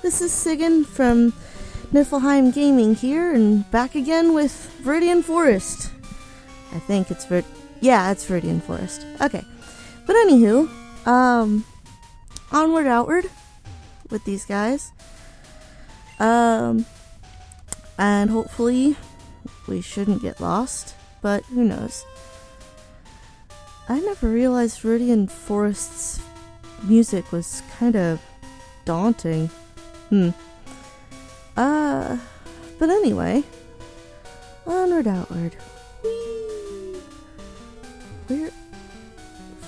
this is Sigyn from Niflheim Gaming here, and back again with Viridian Forest. I think it's it's Viridian Forest. Okay. But anywho, onward, outward with these guys. And hopefully we shouldn't get lost, but who knows. I never realized Viridian Forest's music was kind of daunting. But anyway, onward, outward. Whee! Where?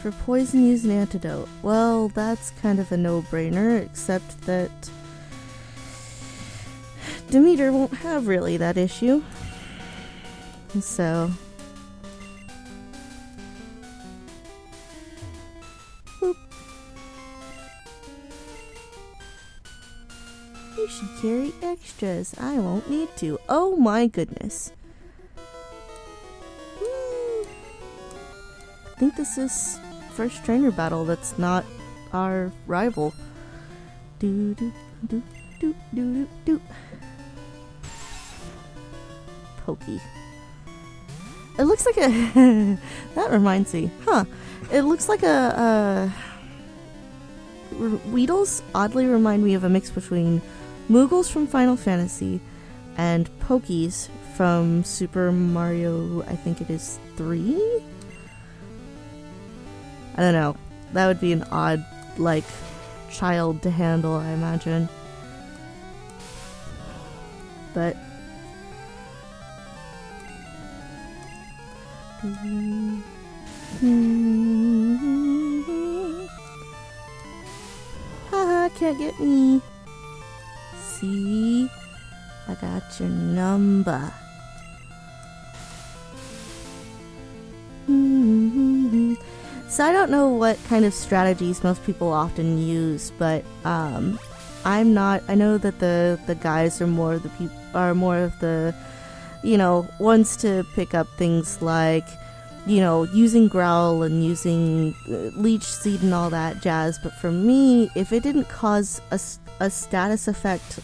For poison, use an antidote. Well, that's kind of a no-brainer, except that Demeter won't have really that issue. So... boop. You should carry extras. I won't need to. Oh my goodness. I think this is first trainer battle that's not our rival. Do do do do do do do. Pokey. It looks like a that reminds me. It looks like a Weedles oddly remind me of a mix between Moogles from Final Fantasy and Pokies from Super Mario, I think it is 3? I don't know. That would be an odd, child to handle, I imagine. But... haha, can't get me. See? I got your number. So I don't know what kind of strategies most people often use, but I'm not. I know that the guys are more of the ones to pick up things like, using Growl and using Leech Seed and all that jazz. But for me, if it didn't cause a status effect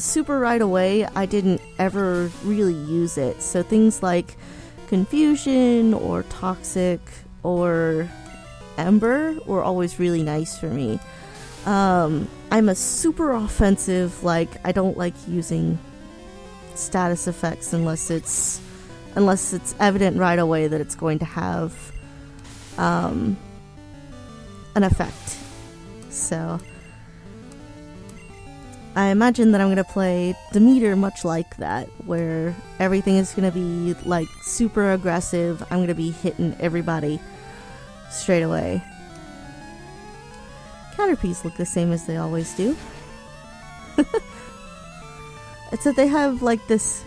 super right away, I didn't ever really use it. So things like Confusion or Toxic or Ember were always really nice for me. I'm a super offensive, I don't like using status effects unless it's evident right away that it's going to have an effect. So I imagine that I'm going to play Demeter much like that, where everything is going to be super aggressive. I'm going to be hitting everybody straight away. Caterpies look the same as they always do. Except they have this,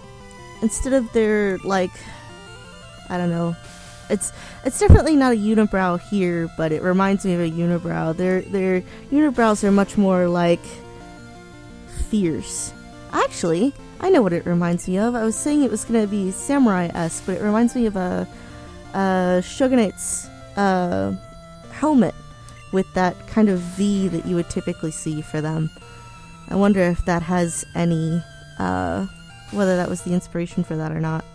instead of their I don't know. It's definitely not a unibrow here, but it reminds me of a unibrow. Their unibrows are much more fierce. Actually, I know what it reminds me of. I was saying it was gonna be samurai-esque, but it reminds me of a shogunate's helmet with that kind of V that you would typically see for them. I wonder if that has any whether that was the inspiration for that or not.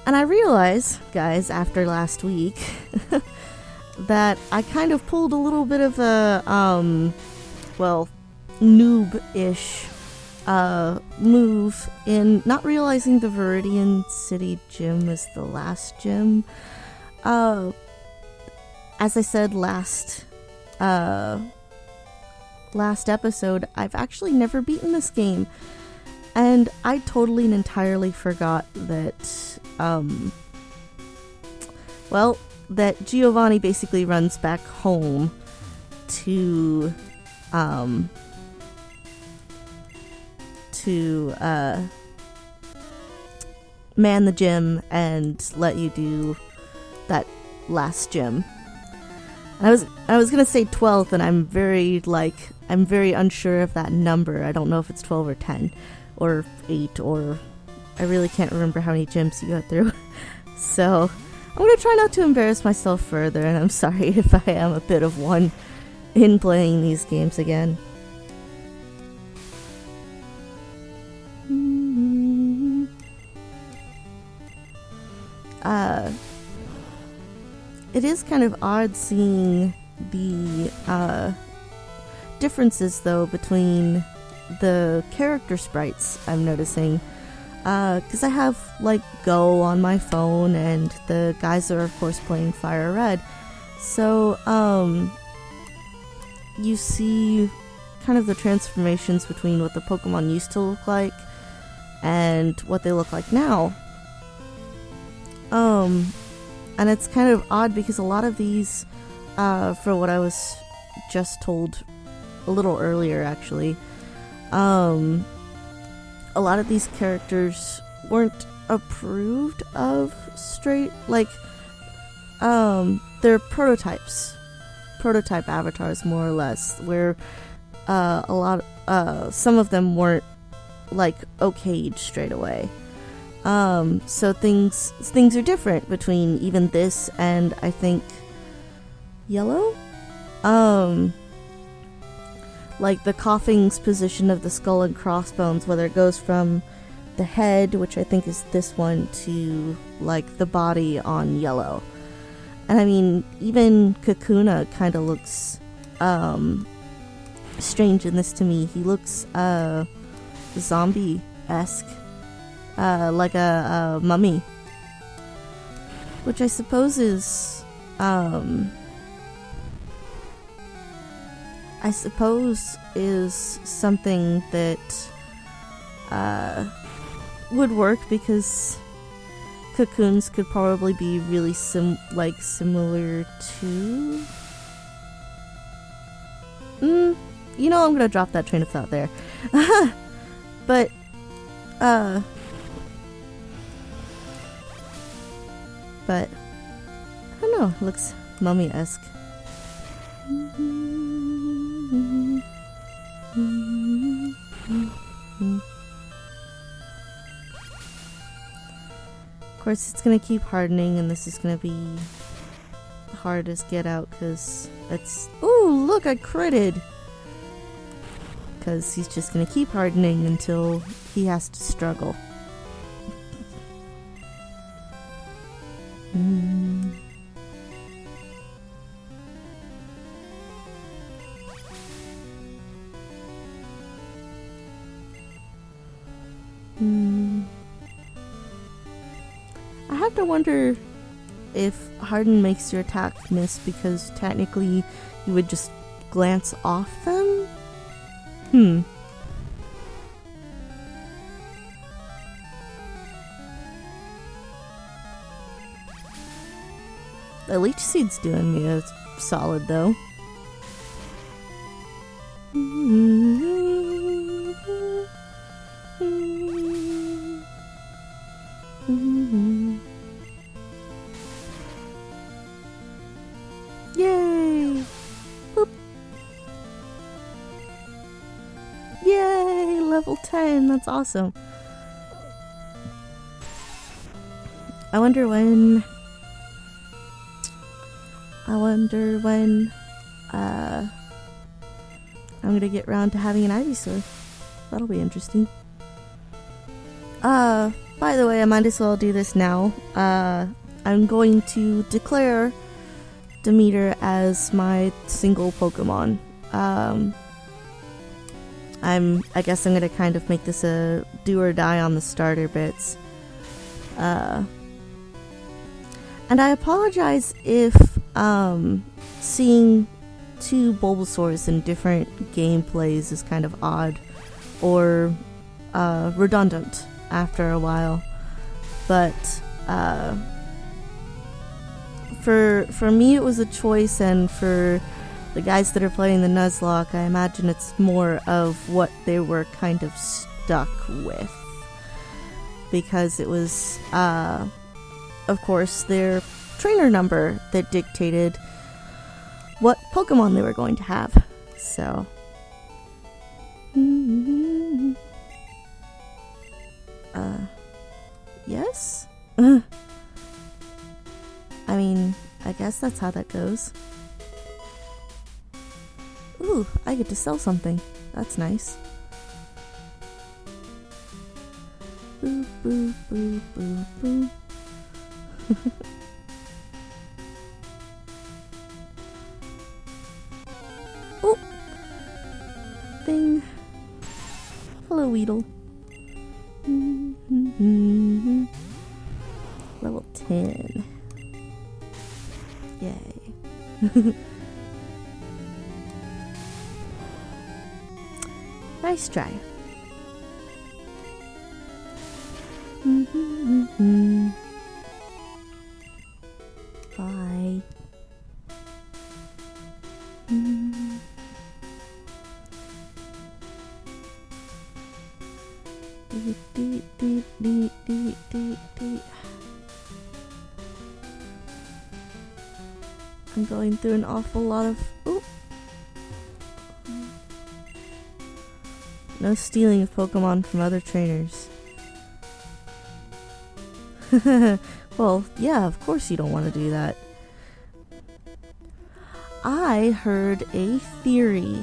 And I realize, guys, after last week, that I kind of pulled a little bit of a, noob-ish move in not realizing the Viridian City gym was the last gym. As I said last episode, I've actually never beaten this game. And I totally and entirely forgot that, that Giovanni basically runs back home to man the gym and let you do that last gym. I was gonna say 12th, and I'm very unsure of that number. I don't know if it's 12 or 10 or 8, or I really can't remember how many gyms you got through. So I'm gonna try not to embarrass myself further, and I'm sorry if I am a bit of one in playing these games again. It is kind of odd seeing the differences, though, between the character sprites I'm noticing. Because I have, like, Go on my phone, and the guys are, of course, playing Fire Red. So, you see kind of the transformations between what the Pokemon used to look like and what they look like now. And it's kind of odd because a lot of these, for what I was just told a little earlier, actually, a lot of these characters weren't approved of straight, like, they're prototypes. Prototype avatars, more or less, where some of them weren't, like, okayed straight away. So things are different between even this and, I think, Yellow? Like the Coughing's position of the skull and crossbones, whether it goes from the head, which I think is this one, to, like, the body on Yellow. And I mean, even Kakuna kind of looks strange in this to me. He looks zombie-esque, like a mummy, which I suppose is something that would work, because Cocoons could probably be really similar to... you know, I'm gonna drop that train of thought there. But, I don't know, it looks mummy-esque. Of course, it's gonna keep hardening, and this is gonna be the hardest get out, because it's... Ooh, look, I critted! Because he's just gonna keep hardening until he has to struggle. I have to wonder if Harden makes your attack miss because technically you would just glance off them? The Leech Seed's doing me a solid, though. Yay! Boop. Yay! Level 10, that's awesome. I wonder when I'm gonna get around to having an Ivysaur. That'll be interesting. By the way, I might as well do this now. I'm going to declare Demeter as my single Pokemon. I guess I'm gonna kind of make this a do or die on the starter bits. And I apologize if seeing two Bulbasaurs in different gameplays is kind of odd or redundant after a while, but for me it was a choice, and for the guys that are playing the Nuzlocke, I imagine it's more of what they were kind of stuck with, because it was of course their trainer number that dictated what Pokemon they were going to have. So yes. guess that's how that goes. Ooh, I get to sell something. That's nice. Boo, boo, boo, boo, boo. Oh! Bing. Hello, Weedle. Level 10. Yay. Nice try. Bye. I'm going through an awful lot of... Ooh. No stealing of Pokemon from other trainers. Well, yeah, of course you don't want to do that. I heard a theory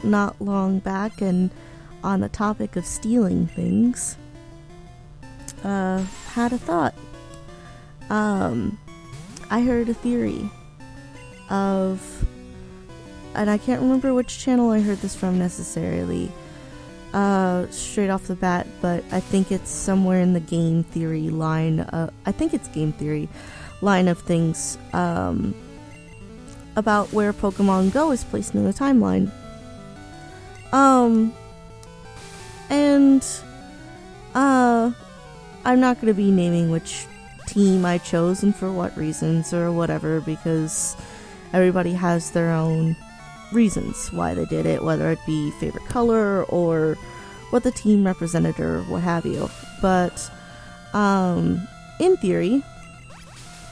not long back, and on the topic of stealing things, had a thought. I heard a theory of, and I can't remember which channel I heard this from necessarily, straight off the bat, but I think it's somewhere in the game theory line. I think it's game theory line of things, about where Pokemon Go is placed in the timeline. And I'm not going to be naming which team I chose and for what reasons or whatever, because everybody has their own reasons why they did it, whether it be favorite color or what the team represented or what have you. But in theory,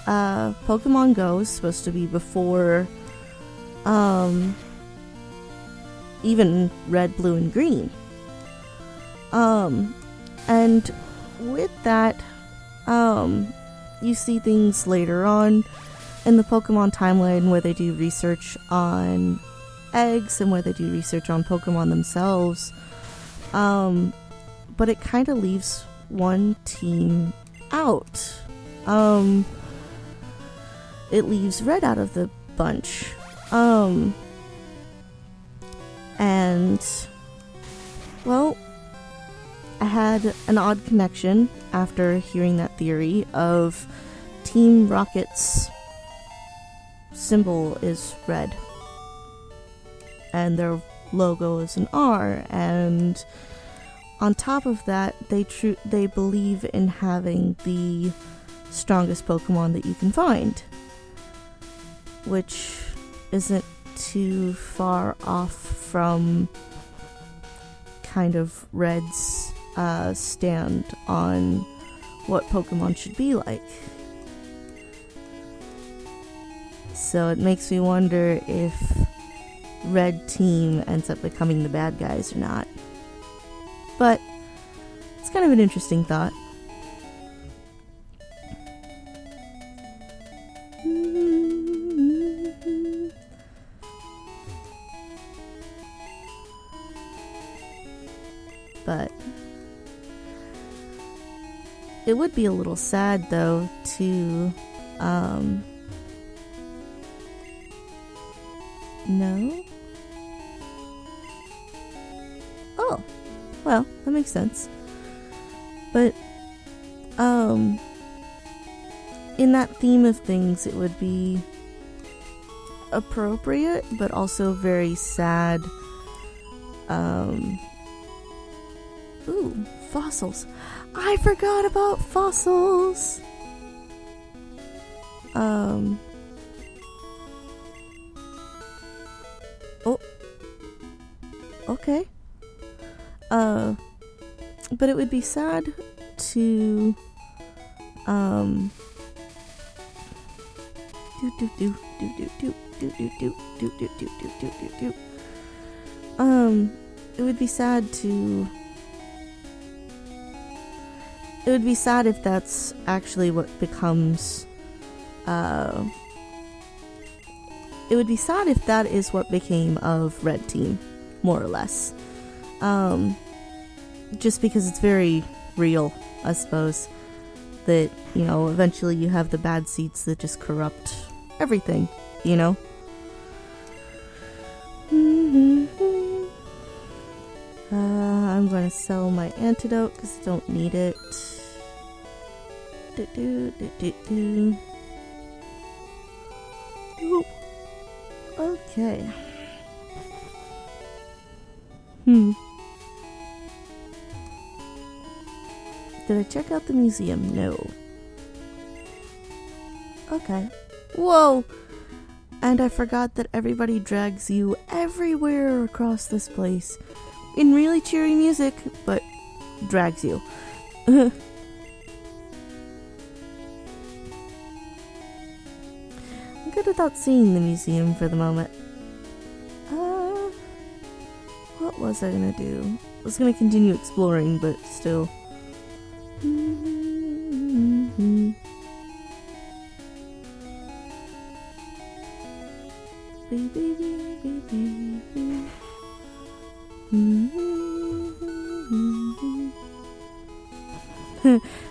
Pokemon Go is supposed to be before even Red, Blue, and Green. And with that, you see things later on in the Pokemon timeline where they do research on eggs and where they do research on Pokemon themselves. But it kind of leaves one team out. It leaves Red out of the bunch. And, well, I had an odd connection after hearing that theory of Team Rocket's symbol is red. And their logo is an R, and on top of that, they believe in having the strongest Pokemon that you can find, which isn't too far off from kind of Red's stand on what Pokemon should be like. So it makes me wonder if Red Team ends up becoming the bad guys or not. But it's kind of an interesting thought. But it would be a little sad, though, to no? Oh, well, that makes sense. But, in that theme of things, it would be appropriate, but also very sad. Ooh, fossils. I forgot about fossils! Oh. Okay. But it would be sad to, it would be sad to... It would be sad if that's actually what becomes it would be sad if that is what became of Red Team, more or less. Just because it's very real, I suppose, that, you know, eventually you have the bad seats that just corrupt everything, you know? I'm going to sell my antidote because I don't need it. Oop. Okay. Did I check out the museum? No. Okay. Whoa! And I forgot that everybody drags you everywhere across this place. In really cheery music, but drags you. I'm good without seeing the museum for the moment. What was I gonna do? I was gonna continue exploring, but still.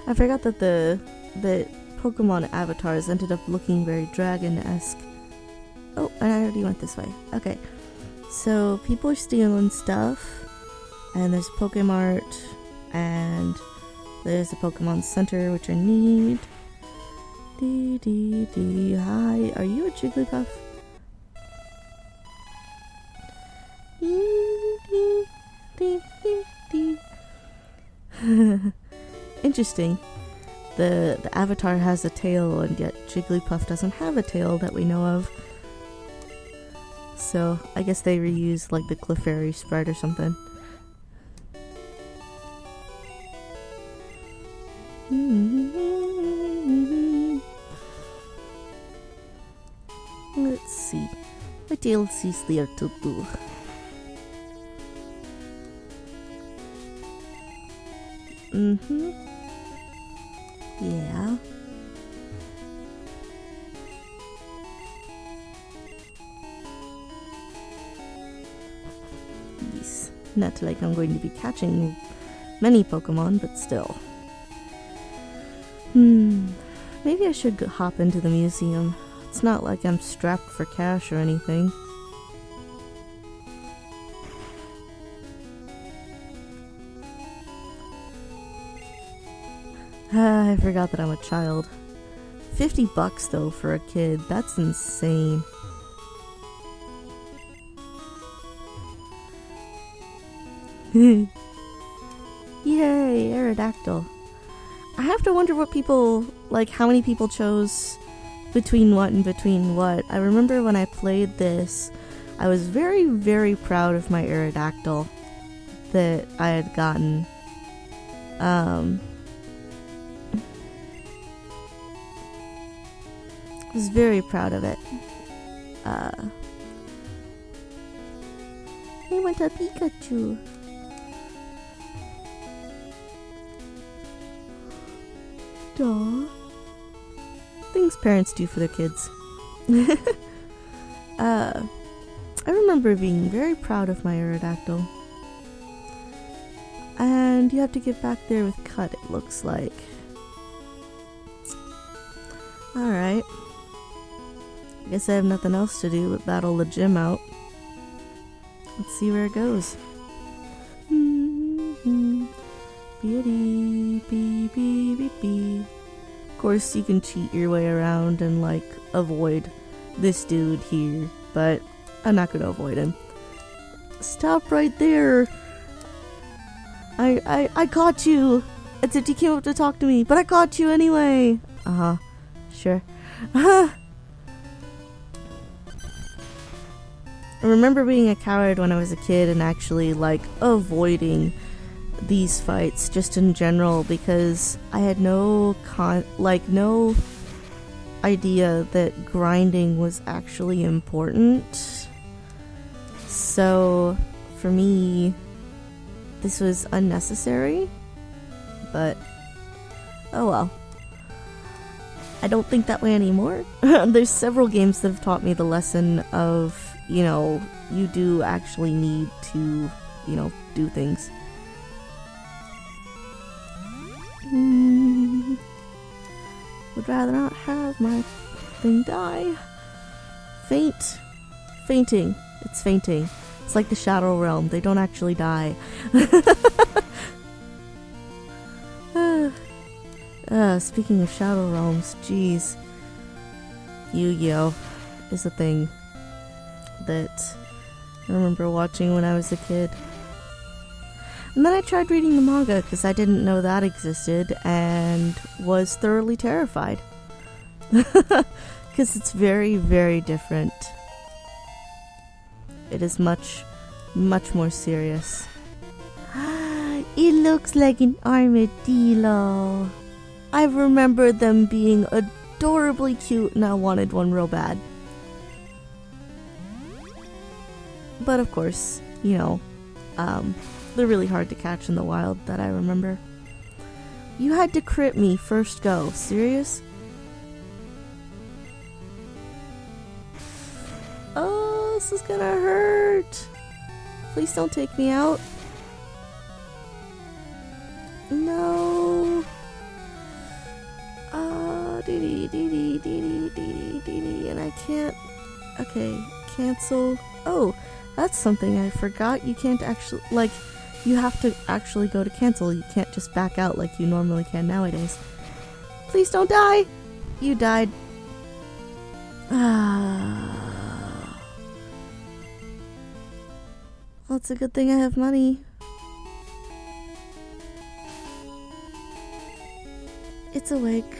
I forgot that the Pokemon avatars ended up looking very dragon-esque. Oh, and I already went this way. Okay. So people are stealing stuff, and there's Pokemart, and there's a Pokemon Center, which I need. Hi, are you a Jigglypuff? Interesting. The avatar has a tail, and yet Jigglypuff doesn't have a tail that we know of. So I guess they reused like the Clefairy sprite or something. Let's see. What else is there to do? Yeah. Yes. Not like I'm going to be catching many Pokemon, but still. Maybe I should hop into the museum. It's not like I'm strapped for cash or anything. I forgot that I'm a child. $50 though for a kid, that's insane. Yay, Aerodactyl. I have to wonder what people, like how many people chose between what and between what. I remember when I played this, I was very, very proud of my Aerodactyl that I had gotten. I was very proud of it. I want a Pikachu. Aww. Things parents do for their kids. I remember being very proud of my Aerodactyl. And you have to get back there with Cut, it looks like. Alright. I guess I have nothing else to do but battle the gym out. Let's see where it goes. Of course, you can cheat your way around and, like, avoid this dude here, but I'm not gonna avoid him. Stop right there! I caught you! Except you came up to talk to me, but I caught you anyway! Uh-huh. Sure. I remember being a coward when I was a kid and actually, like, avoiding these fights just in general because I had no idea that grinding was actually important. So for me, this was unnecessary, but oh well. I don't think that way anymore. There's several games that have taught me the lesson of, you know, you do actually need to, you know, do things. Would rather not have my thing die. Fainting. It's fainting. It's like the Shadow Realm. They don't actually die. Speaking of Shadow Realms, jeez. Yu-Gi-Oh! Is a thing that I remember watching when I was a kid. And then I tried reading the manga because I didn't know that existed and was thoroughly terrified. Because it's very, very different. It is much, much more serious. It looks like an armadillo. I remember them being adorably cute and I wanted one real bad. But of course, you know, they're really hard to catch in the wild, that I remember. You had to crit me first go. Serious? Oh, this is gonna hurt. Please don't take me out. No. And I can't. Okay, cancel. Oh, that's something I forgot. You can't actually, like, you have to actually go to cancel. You can't just back out like you normally can nowadays. Please don't die. You died. Well, it's a good thing I have money. It's awake.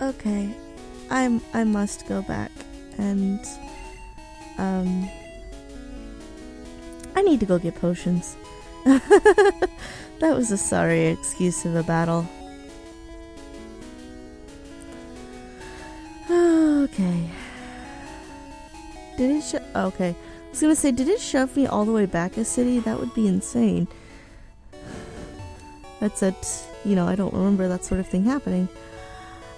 Okay. I must go back and I need to go get potions. That was a sorry excuse of a battle. Okay. Did it okay. I was gonna say, did it shove me all the way back a city? That would be insane. That's it. You know, I don't remember that sort of thing happening.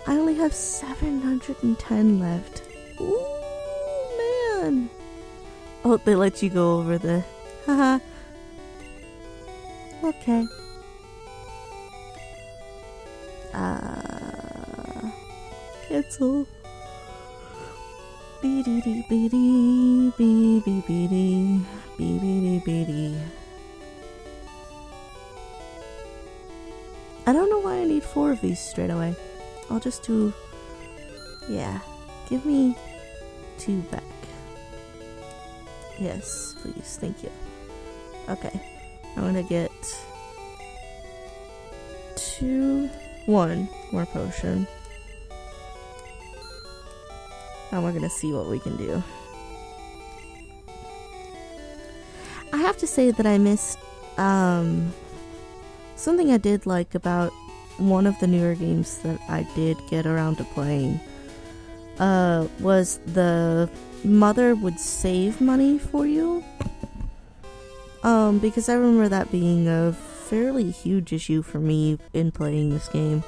I only have 710 left. Ooh, man. Oh, they let you go over the... Haha. Okay. Cancel. Beady beady beady beady beady beady. I don't know why I need 4 of these straight away. I'll just do... Yeah. Give me 2 back. Yes, please. Thank you. Okay. I'm gonna get 1 more potion. Now we're gonna see what we can do. I have to say that I missed something I did like about one of the newer games that I did get around to playing was the mother would save money for you. Because I remember that being a fairly huge issue for me in playing this game.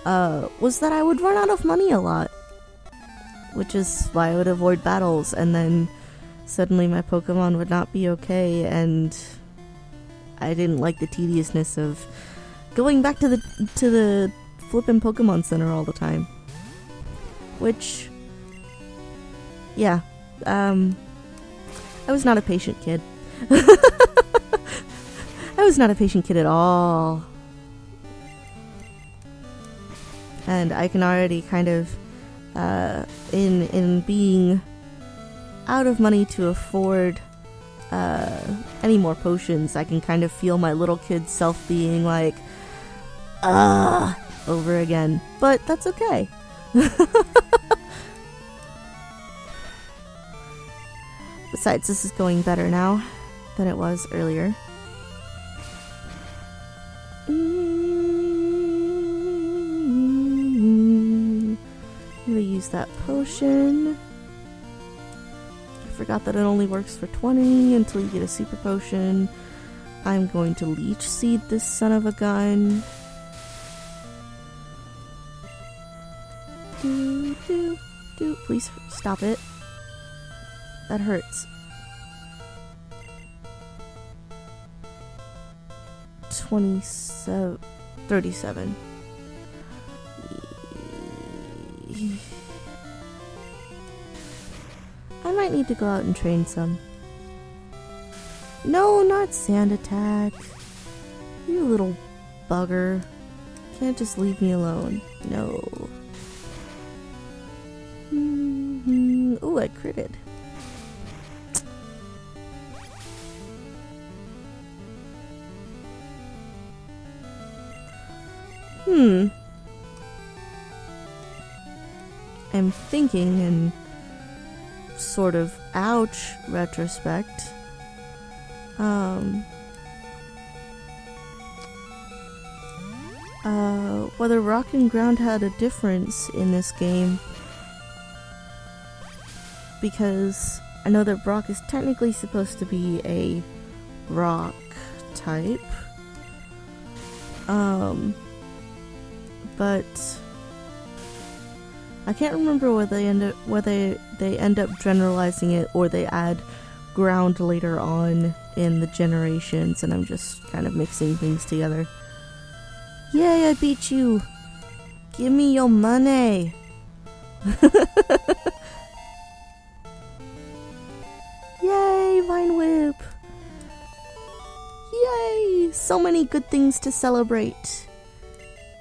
Was that I would run out of money a lot. Which is why I would avoid battles, and then suddenly my Pokemon would not be okay, and I didn't like the tediousness of going back to the flippin' Pokemon Center all the time. Which, yeah, I was not a patient kid. I was not a patient kid at all. And I can already kind of, in being out of money to afford any more potions, I can kind of feel my little kid self being like, over again. But that's okay. Besides, this is going better now than it was earlier. I'm gonna use that potion. I forgot that it only works for 20 until you get a super potion. I'm going to leech seed this son of a gun. Do, do, do. Please stop it. That hurts. 27, 37. I might need to go out and train some. No, not sand attack. You little bugger. Can't just leave me alone. No. Ooh, I critted. I'm thinking in sort of ouch retrospect. Whether rock and ground had a difference in this game, because I know that Brock is technically supposed to be a rock type, but I can't remember whether they end up generalizing it or they add ground later on in the generations, and I'm just kind of mixing things together. Yay, I beat you! Give me your money! Yay, Vine Whip! Yay! So many good things to celebrate.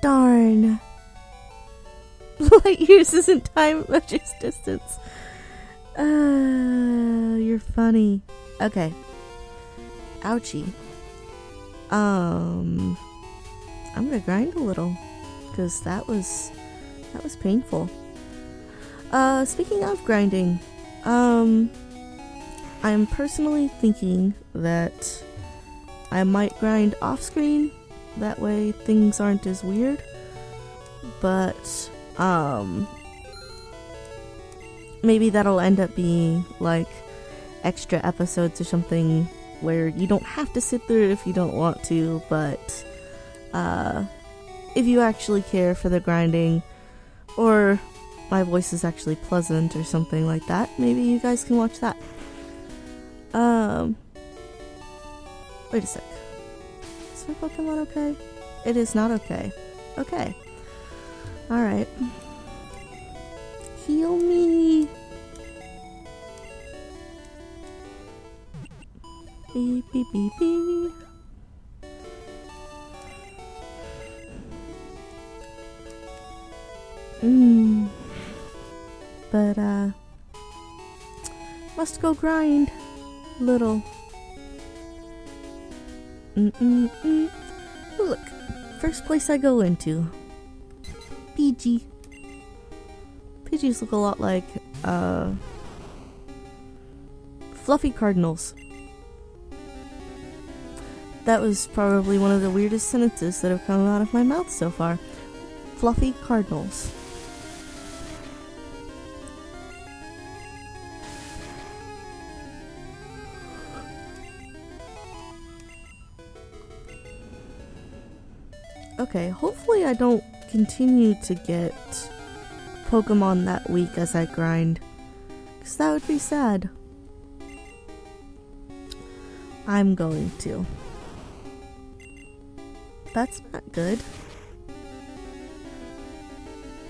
Darn. Light years isn't time, just distance. You're funny. Okay. Ouchie. I'm gonna grind a little, because that was painful. Speaking of grinding, I'm personally thinking that I might grind off screen, that way things aren't as weird, but maybe that'll end up being like extra episodes or something where you don't have to sit through it if you don't want to, but if you actually care for the grinding, or my voice is actually pleasant or something like that, maybe you guys can watch that. Wait a sec. Is my Pokemon okay? It is not okay. Okay. Alright. Heal me! Beep, beep, beep, beep. But, must go grind. Little. Look, first place I go into. PG. PGs look a lot like, fluffy cardinals. That was probably one of the weirdest sentences that have come out of my mouth so far. Fluffy cardinals. Okay, hopefully I don't continue to get Pokemon that weak as I grind, because that would be sad. I'm going to. That's not good.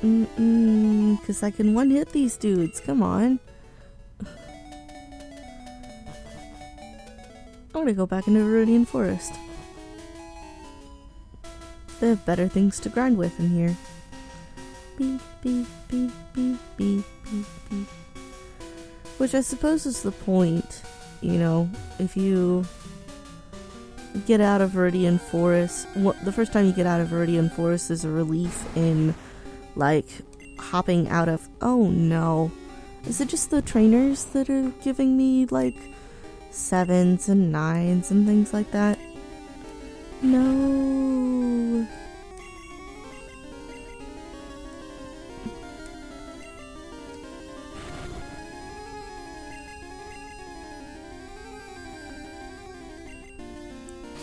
Because I can one-hit these dudes, come on. I'm gonna go back into Viridian Forest. They have better things to grind with in here. Beep, beep, beep, beep, beep, beep, beep. Which I suppose is the point, you know, if you get out of Viridian Forest, the first time you get out of Viridian Forest is a relief in, like, hopping out of, oh no. Is it just the trainers that are giving me, like, 7s and 9s and things like that? No.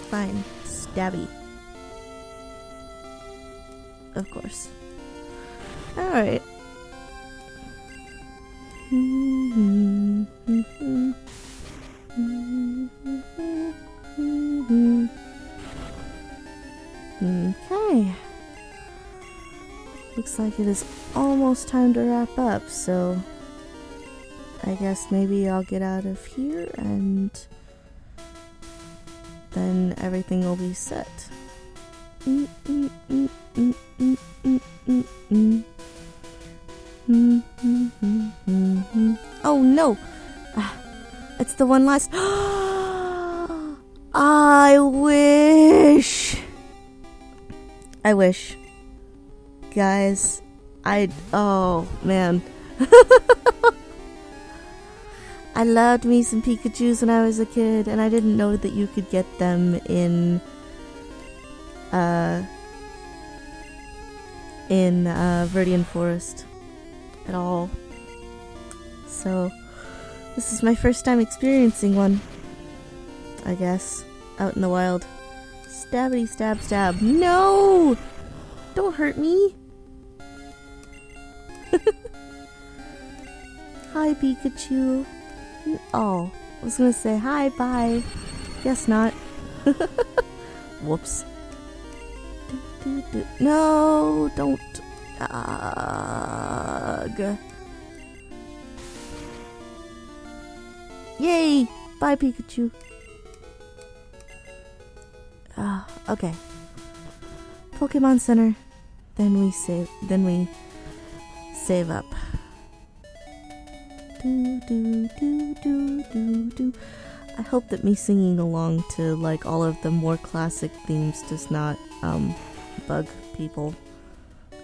Fine. Stabby. Of course. Alright. Okay. Looks like it is almost time to wrap up, so I guess maybe I'll get out of here and then everything will be set. Oh no! It's the one last. I wish. Guys, oh man. I loved me some Pikachus when I was a kid, and I didn't know that you could get them in Verdian Forest at all. So this is my first time experiencing one, I guess, out in the wild. Stabbity stab stab. No! Don't hurt me! Hi, Pikachu. Oh, I was gonna say hi, bye. Guess not. Whoops. No, don't. Ugh. Yay! Bye, Pikachu. Okay. Pokemon Center. Then we save up. Do. I hope that me singing along to like all of the more classic themes does not bug people.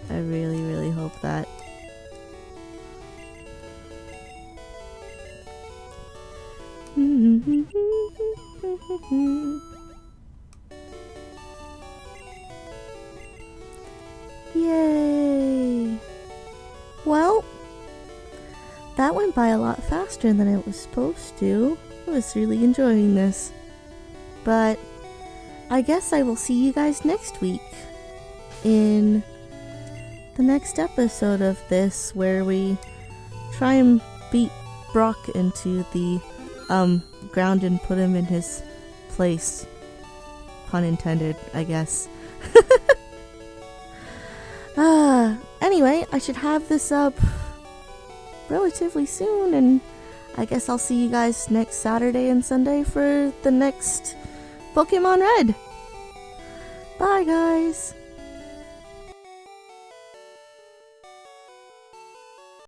I really, really hope that. Yay! Well, that went by a lot faster than it was supposed to. I was really enjoying this. But I guess I will see you guys next week in the next episode of this, where we try and beat Brock into the ground and put him in his place. Pun intended, I guess. Anyway, I should have this up relatively soon, and I guess I'll see you guys next Saturday and Sunday for the next Pokemon Red. Bye, guys!